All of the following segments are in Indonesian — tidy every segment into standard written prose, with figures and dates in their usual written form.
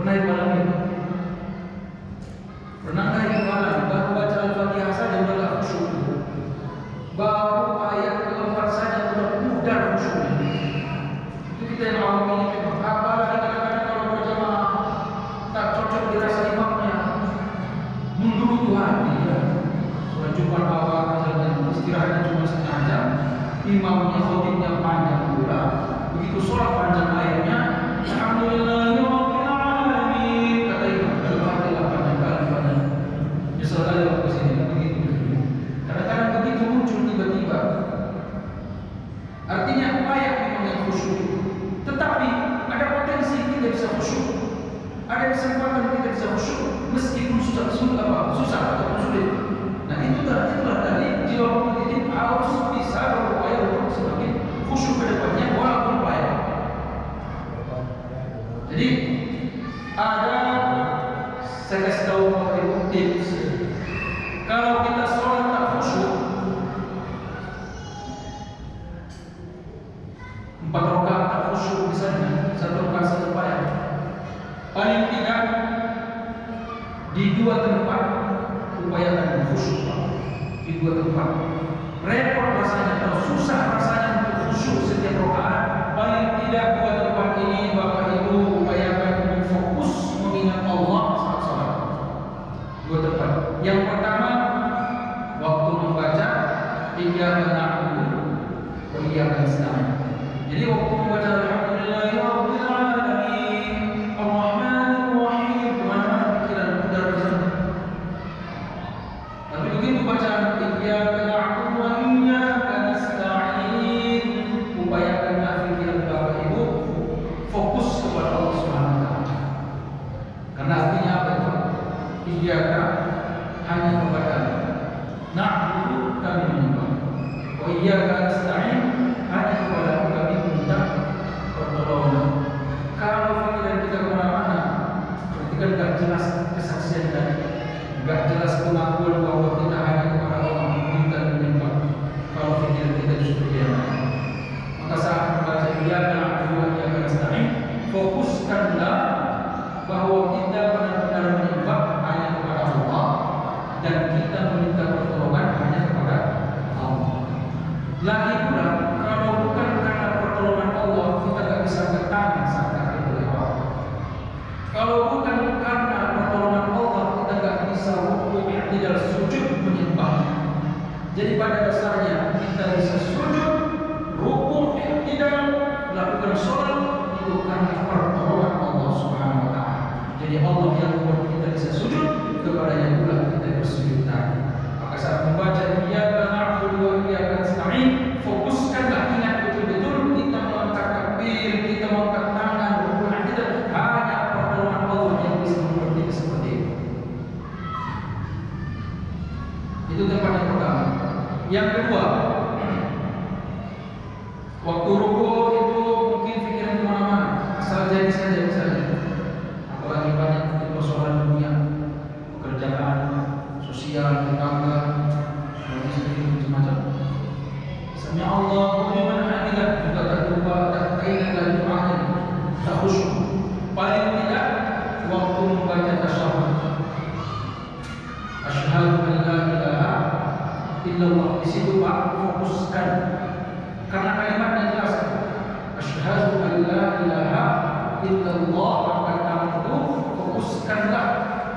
Pernah ibadah itu? Pernahkah ibadah baru baca Al-Fatihah saja udah khusyuk? Baru ayat keempat saja udah pudar khusyuknya. Itu kita yang awam ini memang apalagi kadang-kadang kalau berjamaah tak cocok dirasa imamnya, mundur itu hati ya. Sudah jumpa awal misalnya istirahatnya cuma setengah jam, imamnya khotibnya panjang pula, begitu sholat panjang ayatnya, alhamdulillahirabbil alamin, kata imam Al-Fatihah panjang kali panjang. Nyesel kali waktu sini begitu. Kadang-kadang begitu muncul tiba-tiba. Artinya ayat memang yang khusyuk, tetapi ada potensi kita bisa khusyuk, ada kesempatan kita bisa khusyuk meskipun susah atau sulit. Nah itulah tadi jiwa kompetitif harus bisa berupaya untuk semakin khusyuk ke depannya walaupun payah. Jadi ada saya kasih tahu beberapa tips. Kalau kita sholat tak khusyuk, 4 rakaat tak khusyuk misalnya, 1 rakaat saja payah. Paling tidak di 2 tempat upayakan khusyuk, di 2 tempat. Repot rasanya atau susah rasanya untuk khusyuk setiap rakaat. Paling tidak 2 tempat ini Bapak Ibu upayakan untuk fokus mengingat Allah saat sholat. 2 tempat. Yang pertama, waktu membaca iyyaka na'budu wa iyyaka nasta'in. Jadi waktu membaca alhamdulillahirabbil alamin arrahmanir rahim, kemana-mana pikiran pudar di sana. Tapi begitu bacaan iyyaka na'budu wa iyyaka nasta'in, upayakanlah pikiran Bapak Ibu fokus kepada Allah Subhanahu wa taala. Karena artinya apa itu? Iyyaka hanya kepada na'budu kami menyembah, wa iyyaka nasta'in hanya kepada kami minta pertolongan. Kalau pikiran kita kemana-mana, berarti kan tidak jelas kesaksian tadi, tidak jelas pengakuan bahwa kita hanya kepada Allah minta menyembah. Kalau pikiran kita justru diam. Maka saat membaca iyyaka na'budu wa iyyaka nasta'in, fokuskanlah bahwa kita benar-benar menyembah hanya kepada Allah dan kita meminta pertolongan hanya kepada Allah. Lagi pula, kalau bukan karena pertolongan Allah, kita tidak bisa bertahan saat kaki berlewat. Kalau bukan karena pertolongan Allah, kita tidak bisa rukuk i'tidal sujud menyembahnya. Jadi pada dasarnya kita bisa sujud, rukuk i'tidal, melakukan sholat itu karena pertolongan Allah Subhanahu wa taala. Jadi Allah yang membuat kita bisa sujud, kepadanya pula kita bersujud tadi. Maka saat membaca iyyaka na'budu wa iyyaka nasta'in, fokuskanlah, ingat betul-betul kita mengangkat takbir, kita mengangkat tangan, rukuk i'tidal, hanya pertolongan Allah yang bisa membuat kita seperti itu. Itu tempat yang pertama. Yang kedua, waktu rukuk itu mungkin pikiran kemana-mana, asal jadi saja misalnya. Apalagi banyak persoalan dunia, pekerjaan, sosial, tetangga, istri, macam-macam. Misalnya Allah beriman hamidah, juga tak lupa, tak ingat lagi doanya, tak khusyuk. Paling tidak waktu membaca tasyahud, asyhadu an la ilaha illallah, di situ Pak fokuskan, karena kalimatnya jelas, asyhadu an la ilaha illallah, maka kamu itu fokuskanlah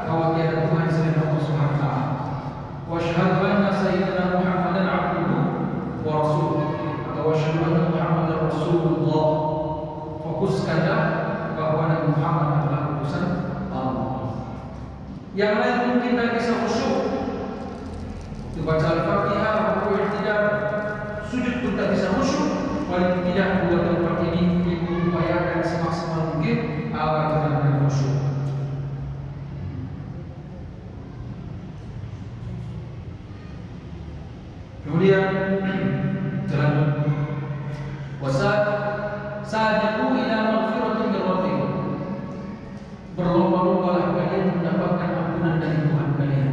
bahwa tiada Tuhan selain Allah Subhanahu wa taala. Wa asyhadu anna sayyidina Muhammadan abduhu wa rasuluh, atau asyhadu anna Muhammadan rasulullah. Fokuskanlah bahwa Nabi Muhammad adalah utusan Allah. Yang lain mungkin tak bisa khusyuk, itu baca Al-Fatihah, rukuk i'tidal, sujud pun tak bisa khusyuk. Paling tidak 2 tempat ini diupayakan semaksimal mungkin agar benar-benar khusyuk. Kemudian jalan wasari'u ila maghfiratin min rabbikum, berlomba-lombalah kalian mendapatkan ampunan dari Tuhan kalian.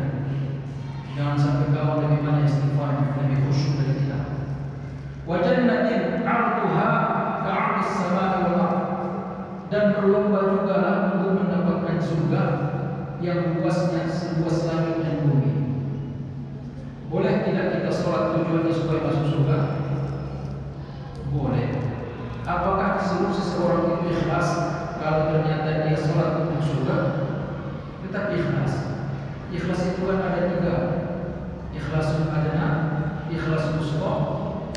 Jangan sampai kamu lebih banyak istighfar, lebih khusyuk dari kita. Wa jannatin 'arduha ka'ardis samai wal ardh, dan berlomba juga lah untuk mendapatkan yang luasnya seluas langit dan bumi. Boleh tidak kita sholat tujuannya supaya masuk surga? Boleh. Apakah seseorang itu ikhlas kalau ternyata dia sholat untuk surga? Tetap ikhlas. Ikhlas itu kan ada tiga. Ikhlasul adna, ikhlas wusta,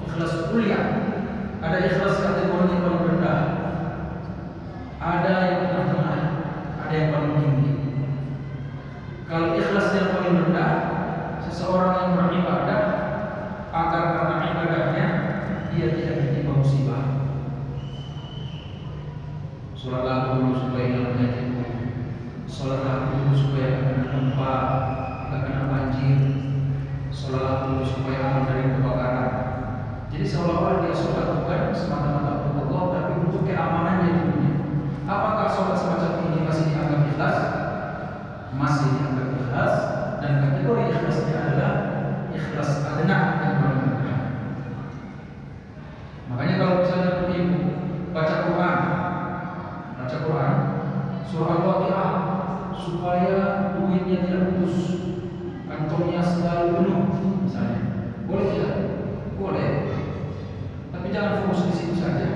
ikhlas ulya. Ada ikhlas kategori yang paling rendah, ada yang tengah-tengah, ada yang paling tinggi. Kalau ikhlas yang paling rendah, seseorang yang beribadah agar karena ibadahnya dia tidak ditimpa musibah. Sholatlah dulu supaya tidak penyakitmu. Sholatlah dulu supaya tidak kena gempa, tidak kena banjir. Sholatlah dulu supaya aman dari kebakaran. Jadi seolah-olah dia sholat bukan semata-mata untuk Allah, tapi untuk keamanannya di dunia. Apakah sholat semacam ini masih dianggap ikhlas? Masih dianggap ikhlas, dan kategori ikhlasnya adalah ikhlas adna yang paling rendah. Makanya kalau misalnya ibu baca Quran, surah Al-Waqiah, supaya duitnya tidak putus, kantongnya selalu penuh, misalnya, boleh tidak? Boleh. Tapi jangan fokus di situ saja.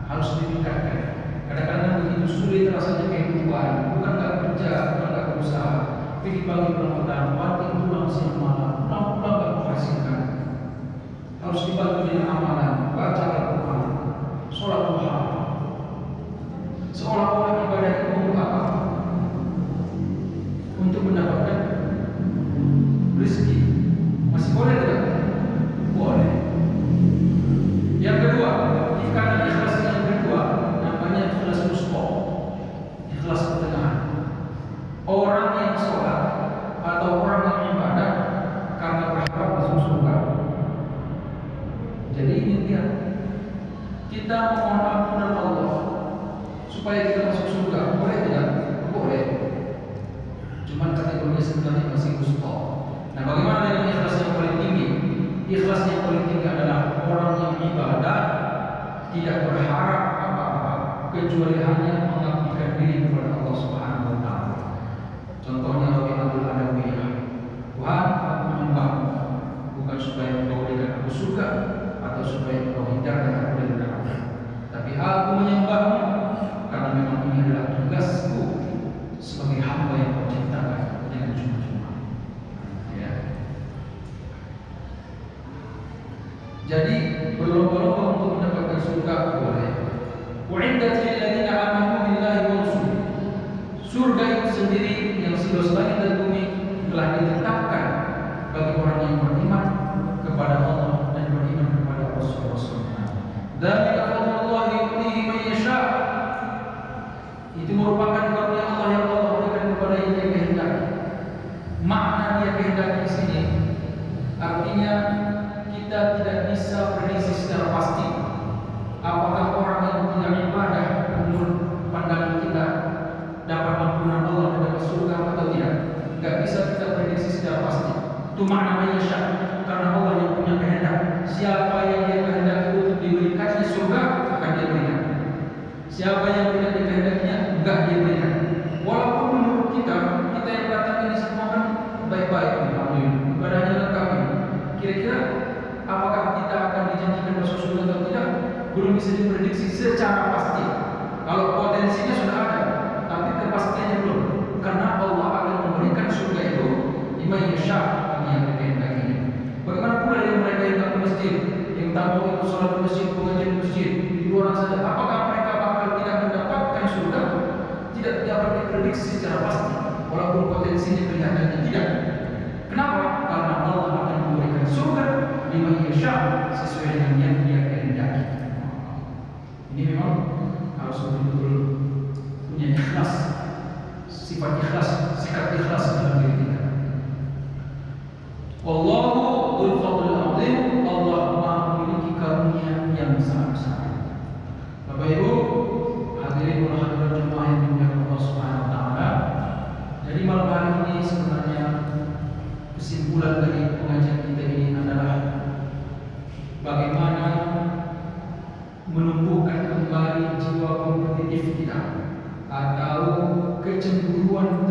Harus ditingkatkan. Kadang-kadang begitu sulit rasanya kehidupan, bukan nggak kerja, bukan nggak berusaha, tapi dibagi perbuatan, banting tulang siang malam, pulang-pulang nggak menghasilkan. Harus dibantu dengan amalan, baca Al-Quran, sholat duha. Seolah-olah ibadah itu untuk apa? Untuk mendapatkan rezeki. Masih boleh tidak? Boleh. Yang kedua, jika ada ikhlas yang kedua, namanya ikhlas wusta, ikhlas pertengahan. Orang yang sholat atau orang yang ibadah karena berharap masuk surga. Jadi ini dia, kita memohon ampunan Allah supaya kita masuk surga, boleh tidak? Boleh. Cuman kategorinya sebenarnya masih wusta. Nah, bagaimana dengan ikhlas yang paling tinggi? Ikhlas yang paling tinggi adalah orang yang ibadah tidak berharap apa-apa kecuali hanya mengabdikan diri kepada Allah Subhanahu wa taala. Contohnya Rabi'atul Adawiyah. Tuhan, aku menyembahmu bukan supaya engkau berikan aku surga atau supaya engkau hindarkan aku dari neraka, tapi aku menyembahmu karena memang ini adalah tugasku sebagai hamba yang kau ciptakan dengan cuma-cuma. Ya. Jadi berlomba-lomba untuk mendapatkan surga boleh. U'iddat lil ladzina amanu billahi wa rasulih. Surga itu sendiri yang seluas langit dan bumi telah ditetapkan bagi orang yang beriman kepada Allah dan beriman kepada Rasul-Rasulnya. Dzalika fadlullahi yu'tihi man yasha. Itu merupakan karunia Allah yang Allah berikan kepada yang Dia kehendaki. Makna Dia kehendaki di sini artinya kita tidak bisa prediksi secara pasti apakah orang yang tidak ibadah menurut pandangan kita dapat ampunan Allah dan dapat surga atau tidak. Tidak bisa kita prediksi secara pasti. Itu makna mayyasha, karena Allah yang punya kehendak. Siapa yang Dia kehendaki untuk diberikannya surga akan Dia berikan. Siapa yang tidak dikehendakinya enggak Dia berikan. Walaupun menurut kita yang datang ini semua kan baik-baik, alhamdulillah, ibadahnya lengkap. Kira-kira apakah kita akan dijanjikan masuk surga atau tidak? Belum bisa diprediksi secara pasti. Kalau potensinya sudah ada, tapi kepastiannya belum. Karena Allah akan memberikan surga itu liman yasha, bagi yang dikehendakinya. Bagaimana pula dengan mereka yang tak ke masjid, yang tak mau ikut sholat di masjid, pengajian di masjid, di luar saja? Apakah mereka bakal tidak mendapatkan surga? Tidak dapat diprediksi secara pasti, walaupun potensinya kelihatannya tidak. Kenapa? Karena Allah akan memberikan surga liman yasha sesuai dengan yang Dia kehendaki. Ini memang harus betul-betul punya ikhlas, sifat ikhlas, sikap ikhlas dalam diri kita. Wallahu dzul fadlil azim. Allah Maha memiliki karunia yang sangat besar. Bapak Ibu hadirin dan hadirat jemaah yang dimuliakan Allah Subhanahu wa taala. Jadi malam hari ini sebenarnya kesimpulan dari pengajian kita ini adalah bagaimana menumbuhkan kembali jiwa kompetitif kita atau kecemburuan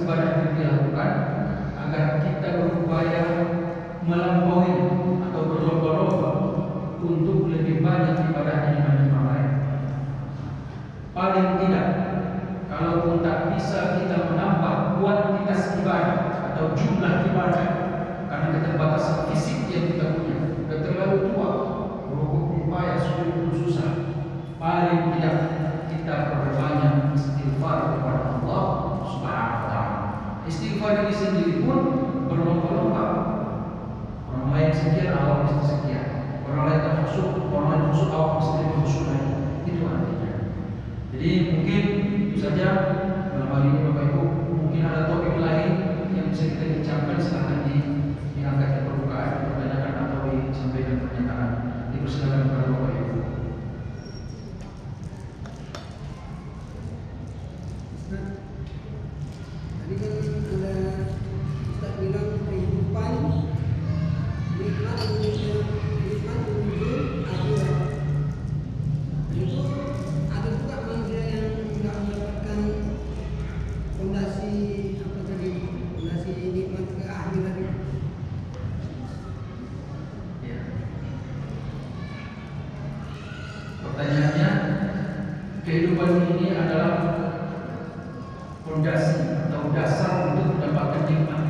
ibadah yang dilakukan agar kita berupaya melampaui atau berlomba-lomba untuk lebih banyak ibadah dibanding orang lain. Paling tidak, kalaupun tak bisa kita menambah kuantitas ibadah atau jumlah ibadah karena keterbatasan fisik yang kita punya, sudah terlalu tua, rukuk payah, sulit susah. Paling tidak kita perbanyak istighfar kepada Allah Subhanahu wa taala. Istighfar ini sendiri pun berlomba-lomba. Orang lain sekian, awak mesti sekian. Orang lain tak khusyuk, orang lain khusyuk, awak mesti lebih khusyuk lagi. Itu artinya. Jadi mungkin itu saja dalam hal ini Bapak Ibu. Mungkin ada topik lain yang bisa kita bincangkan, silahkan diangkat ke permukaan, dipertanyakan atau disampaikan pernyataan. Dipersilakan kepada Bapak Ibu. Tadi kan ada Ustaz bilang kehidupan nikmat menuju akhirat. Itu ada juga manusia yang tidak mendapatkan fondasi apa tadi, fondasi nikmat ke akhirat itu. Ya. Pertanyaannya, kehidupan ini adalah fondasi atau dasar untuk mendapatkan nikmat